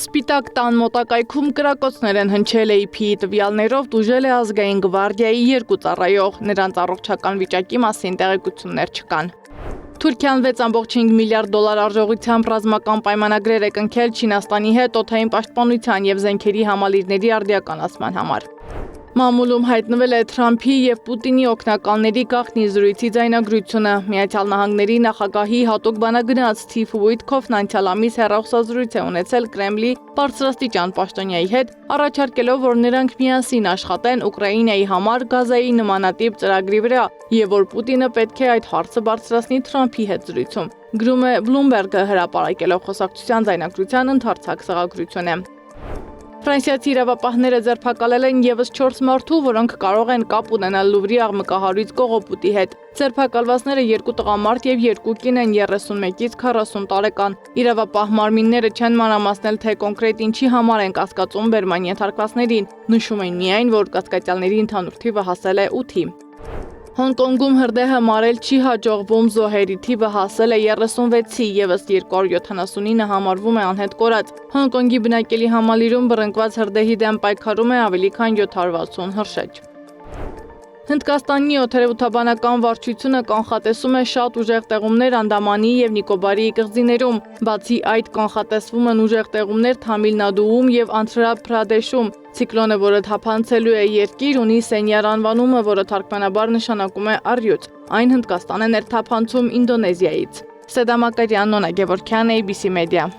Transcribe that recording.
Սպիտակ տան մոտակայքում կրակոցներ են հնչել AP-ի տվյալներով տուժել է ազգային գվարդիայի 2 ծառայող, նրանց առողջական վիճակի մասին տեղեկություններ չկան։ Թուրքիան 6.5 միլիարդ դոլար արժողությամբ ռազմական պայմանագրեր է կնքել Չինաստանի հետ օդային պաշտպանության և զենքերի համալիրների արդիականացման համար։ Մամուլում հայտնվել է Թրամփի և Պուտինի օգնականների գաղտնի զրույցի ձայնագրությունը։ Միացյալ Նահանգների նախագահի հատուկ բանագնաց Սթիվ Ուիթքոֆն անցյալ ամիս հեռախոսազրույց է ունեցել Կրեմլի բարձրաստիճան պաշտոնյայի հետ, առաջարկելով, որ նրանք միասին աշխատեն Ուկրաինայի համար Գազայի նմանատիպ ծրագրի վրա և որ Պուտինը պետք է այդ հարցը բարձրացնի Թրամփի հետ զրույցում, գրում է Bloomberg-ը հրապարակելով խոսակցության ձայնագրության ընդարձակ սղագրությունը։ Ֆրանսիացի իրավապահները ձերբակալել են ևս 4 մարդու, որոնք կարող են կապ ունենալ Լուվրի աղմկահարույց կողոպուտի հետ։ Ձերբակալվածները 2 տղամարդ և 2 կին են 31-ից 40 տարեկան։ Իրավապահ մարմինները չեն մանրամասնել, թե կոնկրետ ինչի համար են կասկածում բերման ենթարկվածներին, նշում են միայն, որ կասկածյալների ընդհանուր թիվը հասել է 8-ի։ Հոնկոնգում հրդեհը մարել չի հաջողվում, զոհերի թիվը հասել է 36-ի, ևս 279-ը համարվում է անհետ կորած։ Հոնկոնգի բնակելի համալիրում բռնկված հրդեհի դեմ պայքարում է ավելի քան 760 հրշեջ։ Հնդկաստանի օդերևութաբանական վարչությունը կանխատեսում է շատ ուժեղ տեղումներ Անդամանի և Նիկոբարի կղզիներում։ Բացի այդ, կանխատեսվում են ուժեղ տեղումներ Թամիլ Նադուում և Անդհրա Փրադեշում։ Ցիկլոնը, որը թափանցելու է երկիր, ունի Սենյար անվանումը, որը թարգմանաբար նշանակում է առյուծ։ Այն Հնդկաստան է ներթափանցում Ինդոնեզիայից։ Սեդա Մակարյան, Նոնա Գևորգյան, ABC Media։